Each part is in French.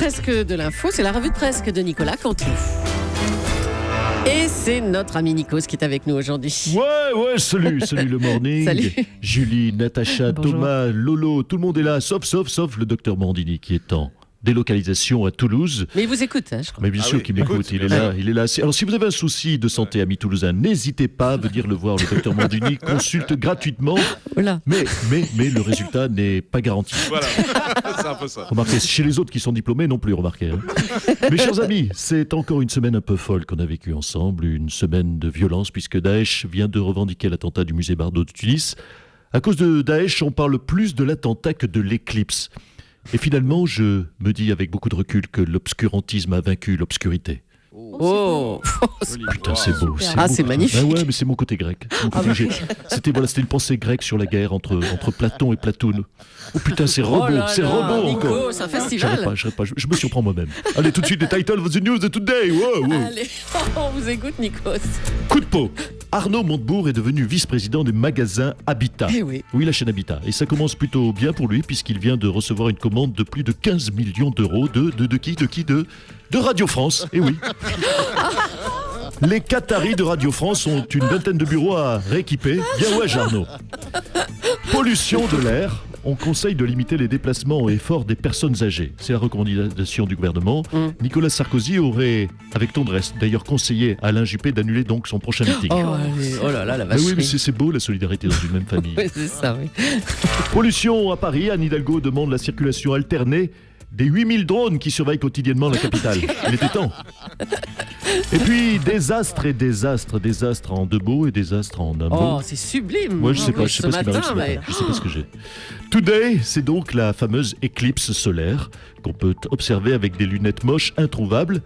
presque de l'info, c'est la revue de presque de Nicolas Canteloup. Et c'est notre ami Nikos qui est avec nous aujourd'hui. Ouais, salut le morning. Salut. Julie, Natacha, Bonjour. Thomas, Lolo, tout le monde est là, sauf le docteur Mandini qui est en délocalisation à Toulouse. Mais il vous écoute, hein, je crois. Mais bien sûr qu'il m'écoute, il est là. Alors si vous avez un souci de santé, amis toulousains, n'hésitez pas à venir le voir, le docteur Mandini consulte gratuitement. Voilà. Mais le résultat n'est pas garanti. Voilà, c'est un peu ça. Remarquez, chez les autres qui sont diplômés non plus, remarquez. Hein. Mes chers amis, c'est encore une semaine un peu folle qu'on a vécue ensemble, une semaine de violence puisque Daesh vient de revendiquer l'attentat du musée Bardo de Tunis. À cause de Daesh, on parle plus de l'attentat que de l'éclipse. Et finalement, je me dis avec beaucoup de recul que l'obscurantisme a vaincu l'obscurité. Oh, Putain, c'est beau. Ah, beau. c'est magnifique. Ah ouais, mais c'est mon côté grec. C'était une pensée grecque sur la guerre entre Platon et Platoon. Oh putain, c'est robot, c'est robot Nico, encore. c'est un festival. J'arrête pas, je me surprends moi-même. Allez, tout de suite, les titles of the news de today. Wow. Allez, on vous écoute, Nikos. Coup de peau. Arnaud Montebourg est devenu vice-président du magasin Habitat. Eh oui. Oui, la chaîne Habitat. Et ça commence plutôt bien pour lui, puisqu'il vient de recevoir une commande de plus de 15 millions d'euros de qui De Radio France. Eh oui. Les Qataris de Radio France ont une vingtaine de bureaux à rééquiper. Bien ouais, Arnaud. Pollution de l'air. On conseille de limiter les déplacements au effort des personnes âgées. C'est la recommandation du gouvernement. Nicolas Sarkozy aurait, avec tendresse, d'ailleurs conseillé à Alain Juppé d'annuler donc son prochain meeting. Oh là là, la Ah vacherie. oui, mais c'est beau la solidarité dans une même famille. Oui, c'est ça, oui. Pollution à Paris. Anne Hidalgo demande la circulation alternée des 8000 drones qui surveillent quotidiennement la capitale. Il était temps. Et puis, désastre en deux mots et désastre en un mot. Oh, c'est sublime. Moi, je sais pas Ce ce qui m'arrive matin, ce matin. mais- Je sais pas ce que j'ai. Today, c'est donc la fameuse éclipse solaire qu'on peut observer avec des lunettes moches introuvables.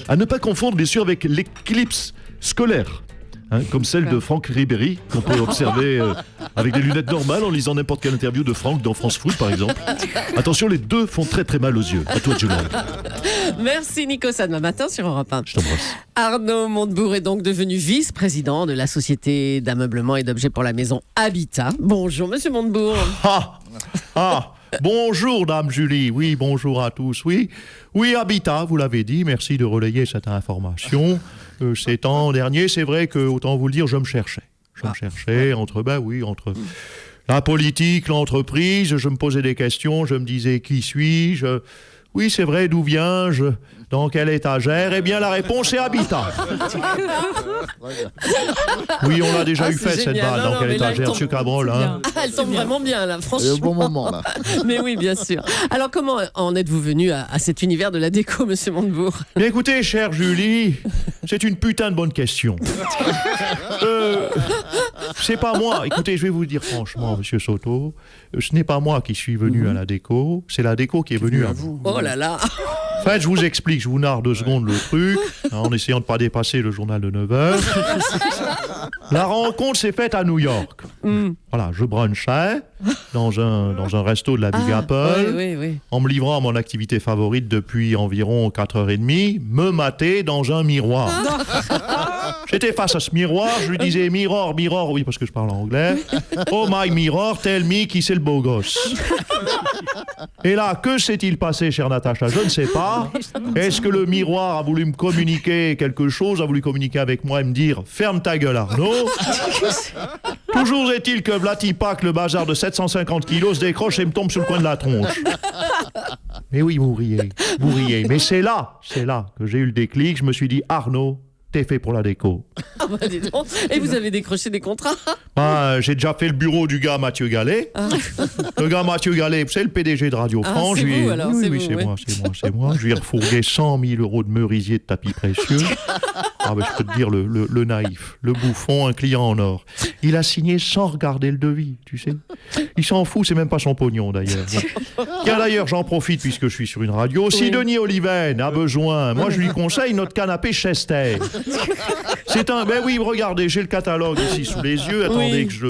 À ne pas confondre, bien sûr, avec l'éclipse scolaire. Hein, comme celle de Franck Ribéry, qu'on peut observer avec des lunettes normales en lisant n'importe quelle interview de Franck dans France Foot, par exemple. Attention, les deux font très très mal aux yeux. À toi, Julie. Merci, Nikos. À demain matin sur Europe 1. Je t'embrasse. Arnaud Montebourg est donc devenu vice-président de la société d'ameublement et d'objets pour la maison Habitat. Bonjour, monsieur Montebourg. Bonjour, dame Julie. Oui, bonjour à tous. Oui, Habitat, vous l'avez dit. Merci de relayer cette information. Ces temps derniers, c'est vrai que, autant vous le dire, je me cherchais. Entre la politique, l'entreprise. Je me posais des questions. Je me disais, qui suis-je ? Oui, c'est vrai, d'où viens-je ? Dans quelle étagère ? Eh bien, la réponse est Habitat. Oui, on l'a déjà eu c'est fait, cette génial. balle. Non, Dans quelle mais là, étagère, elle monsieur Cabrol, hein ? Ah, elle tombe vraiment bien, là, C'est franchement. au bon moment, là. Mais oui, bien sûr. Alors, comment en êtes-vous venu à cet univers de la déco, monsieur Montebourg ? Bien écoutez, chère Julie, c'est une putain de bonne question. C'est pas moi. Écoutez, je vais vous dire franchement, monsieur Soto, ce n'est pas moi qui suis venu à la déco, c'est la déco qui est venue à vous. Oh là là. En fait, je vous explique, je vous narre 2 secondes le truc, en essayant de ne pas dépasser le journal de 9h. La rencontre s'est faite à New York. Voilà, je brunchais dans un resto de la Big Apple. Oui. En me livrant à mon activité favorite depuis environ 4h30, me mater dans un miroir. J'étais face à ce miroir, je lui disais mirror, oui parce que je parle anglais. Oh my mirror, tell me qui c'est le beau gosse. Et là, que s'est-il passé, chère Natacha ? Je ne sais pas. Est-ce que le miroir a voulu me communiquer quelque chose, a voulu communiquer avec moi et me dire « Ferme ta gueule, Arnaud !» Toujours est-il que Vlatipak, le bazar de 750 kilos, se décroche et me tombe sur le coin de la tronche. Mais oui, vous riez. Mais c'est là que j'ai eu le déclic. Je me suis dit « Arnaud, t'es fait pour la déco. » Ah bah dis donc. Et vous avez décroché des contrats ? J'ai déjà fait le bureau du gars Mathieu Gallet. Le gars Mathieu Gallet, c'est le PDG de Radio France. c'est vous, alors, oui, c'est oui, vous, c'est ouais. moi. Je lui ai refourgué 100 000 euros de merisier de tapis précieux. Je peux te dire, le naïf, le bouffon, un client en or. Il a signé sans regarder le devis, tu sais. Il s'en fout, c'est même pas son pognon, d'ailleurs. Tiens, d'ailleurs, j'en profite puisque je suis sur une radio. Si Denis Oliven a besoin, moi, je lui conseille notre canapé Chester. Ben oui, regardez, j'ai le catalogue ici sous les yeux. Attendez que je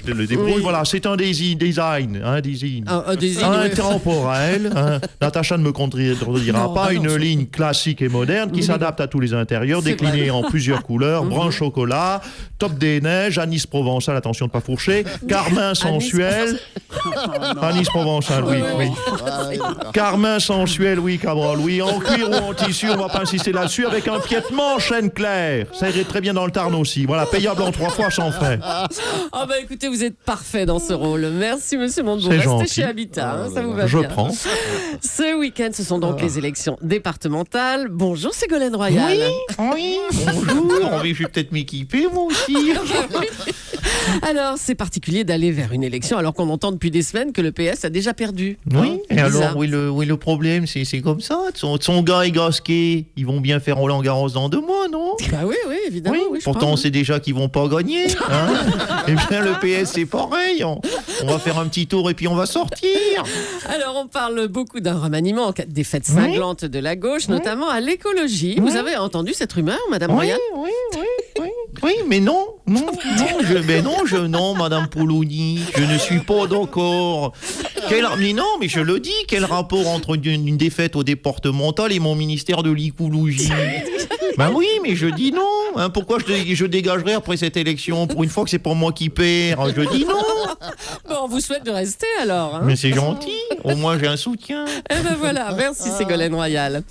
te le débrouille. Oui. Voilà, c'est un design. Un design, oui. Intemporel. Natacha ne me contredira Non, pas. bah non, Une c'est- ligne classique et moderne qui s'adapte à tous les intérieurs, C'est déclinée en plusieurs couleurs. Brun chocolat, top des neiges, anis provençal, attention de pas fourcher, carmin sensuel, À Nice provençal, oui. Carmin sensuel, oui, Cabrol, oui. En cuir ou en tissu, on va pas insister là-dessus. Avec un piétement chêne clair. Ça irait très bien dans le Tarn aussi. Voilà, payable en 3 fois sans frais. Ah bah écoutez, vous êtes parfait dans ce rôle. Merci monsieur Montebourg. C'est Restez gentil. chez Habitat, ça vous va Je bien. prends. Ce week-end, ce sont donc les élections départementales. Bonjour Ségolène Royal. Oui, bonjour. Je vais peut-être m'équiper, moi aussi. Alors, c'est particulier d'aller vers une élection alors qu'on entend depuis des semaines que le PS a déjà perdu. Oui, et Bizarre. alors, où est le problème? C'est comme ça. Son gars et Gasquet, ils vont bien faire Roland Garros dans 2 mois, non? Bah oui, évidemment. Oui, je pourtant, on pense. sait déjà qu'ils vont pas gagner. Hein. Eh bien, le PS, c'est pareil. On va faire un petit tour et puis on va sortir. Alors, on parle beaucoup d'un remaniement en cas de défaite cinglante de la gauche, notamment à l'écologie. Vous avez entendu cette rumeur, Madame Royal? Oui, mais non, Madame Pouloni, je ne suis pas d'accord. Mais non, mais je le dis, quel rapport entre une défaite au départemental et mon ministère de l'écologie? Ben oui, mais je dis non. Hein, pourquoi je dégagerai après cette élection? Pour une fois que c'est pas moi qui perds, je dis non. Bon, on vous souhaite de rester alors. Hein. Mais c'est gentil, au moins j'ai un soutien. Eh ben voilà, merci Ségolène Royal.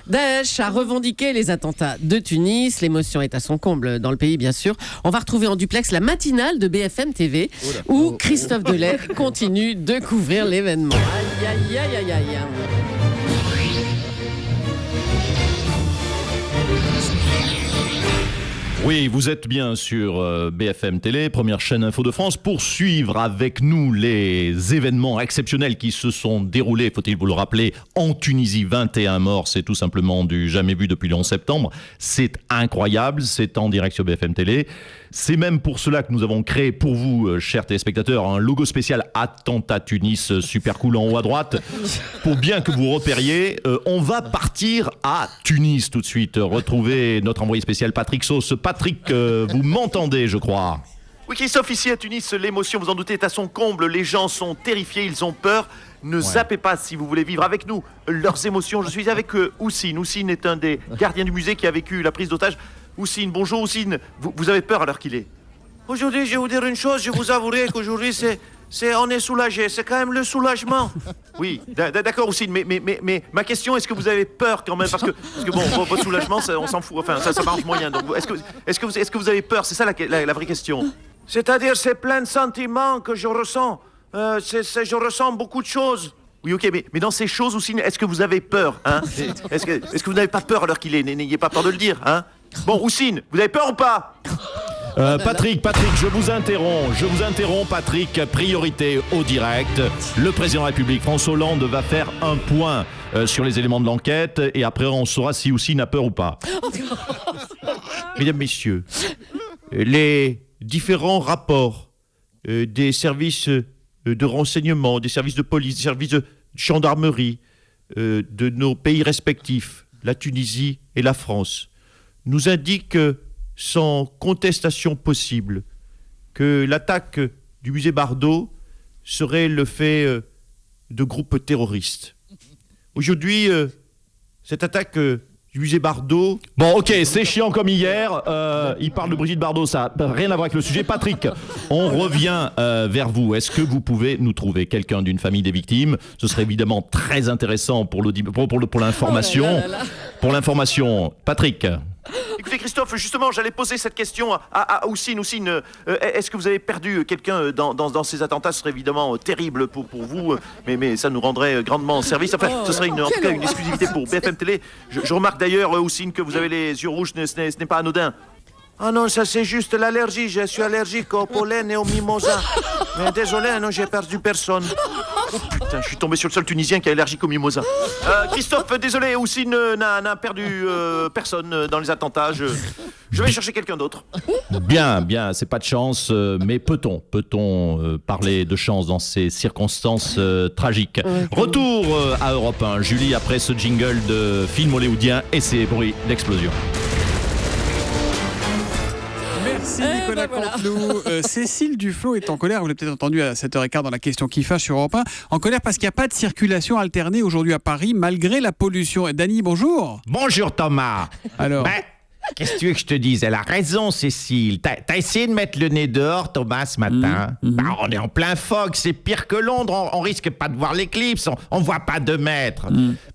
Daesh a revendiqué les attentats de Tunis. L'émotion est à son comble dans le pays, bien sûr. On va retrouver en duplex la matinale de BFM TV où Christophe Delay continue de couvrir l'événement. Aïe, aïe, aïe, aïe, aïe. Oui, vous êtes bien sur BFM Télé, première chaîne info de France, pour suivre avec nous les événements exceptionnels qui se sont déroulés, faut-il vous le rappeler, en Tunisie. 21 morts, c'est tout simplement du jamais vu depuis le 11 septembre. C'est incroyable, c'est en direct sur BFM Télé. C'est même pour cela que nous avons créé pour vous, chers téléspectateurs, un logo spécial Attentat Tunis, super cool en haut à droite, pour bien que vous repériez. On va partir à Tunis tout de suite, retrouver notre envoyé spécial Patrick Sauce. Patrick, vous m'entendez, je crois? Oui, Christophe, ici à Tunis, l'émotion, vous en doutez, est à son comble. Les gens sont terrifiés, ils ont peur. Ne zappez pas si vous voulez vivre avec nous leurs émotions. Je suis avec Houssine. Houssine est un des gardiens du musée qui a vécu la prise d'otage. Houssine, bonjour Houssine. Vous avez peur à l'heure qu'il est? Aujourd'hui, je vais vous dire une chose, je vous avouerai qu'aujourd'hui, on est soulagé. C'est quand même le soulagement. Oui, d'accord Houssine, mais ma question, est-ce que vous avez peur quand même? Parce que bon, votre soulagement, on s'en fout. Enfin, ça marche moyen. Donc, est-ce que vous avez peur? C'est ça la vraie question. C'est-à-dire, c'est plein de sentiments que je ressens. Je ressens beaucoup de choses. Oui, ok, mais dans ces choses aussi, est-ce que vous avez peur, hein? Est-ce que vous n'avez pas peur à l'heure qu'il est? N'ayez pas peur de le dire, hein? Bon, Houssine, vous avez peur ou pas? Patrick, je vous interromps, Patrick, priorité au direct. Le président de la République, François Hollande, va faire un point sur les éléments de l'enquête et après on saura si Houssine a peur ou pas. Mesdames, Messieurs, les différents rapports des services de renseignement, des services de police, des services de gendarmerie de nos pays respectifs, la Tunisie et la France, nous indiquent sans contestation possible que l'attaque du musée Bardot serait le fait de groupes terroristes. Aujourd'hui, cette attaque du musée Bardot... Bon, ok, c'est chiant comme hier. Il parle de Brigitte Bardot, ça n'a rien à voir avec le sujet. Patrick, on revient vers vous. Est-ce que vous pouvez nous trouver quelqu'un d'une famille des victimes? Ce serait évidemment très intéressant pour l'information. Oh là là là. Pour l'information, Patrick. Écoutez Christophe, justement, j'allais poser cette question à Houssine. Houssine, est-ce que vous avez perdu quelqu'un dans ces attentats? Ce serait évidemment terrible pour vous, mais ça nous rendrait grandement service. Enfin, ce serait en tout cas une exclusivité pour BFM Télé. Je remarque d'ailleurs, Houssine, que vous avez les yeux rouges, ce n'est pas anodin. Ah non, ça c'est juste l'allergie. Je suis allergique au pollen et au mimosa. Mais désolé, non, j'ai perdu personne. Oh putain, je suis tombé sur le seul Tunisien qui est allergique au mimosa. Christophe, désolé, Houssine n'a perdu personne dans les attentats. Je vais chercher quelqu'un d'autre. Bien, c'est pas de chance, mais peut-on parler de chance dans ces circonstances tragiques? Retour à Europe 1, Julie, après ce jingle de film hollywoodien et ses bruits d'explosion. Merci Nicolas Canteloup. Cécile Duflot est en colère, vous l'avez peut-être entendu à 7h15 dans la question qui fâche sur Europe 1, en colère parce qu'il n'y a pas de circulation alternée aujourd'hui à Paris malgré la pollution. Dany, bonjour. Bonjour Thomas. Alors, Qu'est-ce que tu veux que je te dise? Elle a raison, Cécile. T'as essayé de mettre le nez dehors, Thomas, ce matin. Bah, on est en plein fog, c'est pire que Londres. On risque pas de voir l'éclipse, on voit pas 2 mètres.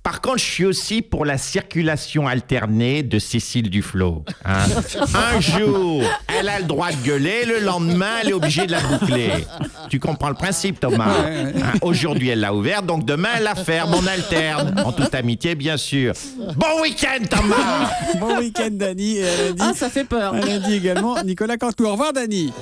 Par contre, je suis aussi pour la circulation alternée de Cécile Duflot. Hein. Un jour, elle a le droit de gueuler, le lendemain, elle est obligée de la boucler. Tu comprends le principe, Thomas? Hein, aujourd'hui, elle l'a ouverte, donc demain, elle la ferme. On alterne, en toute amitié, bien sûr. Bon week-end, Thomas! Bon week-end, Dany. Et elle a dit, ça fait peur. Elle a dit également Nicolas Canteloup. Au revoir, Dany.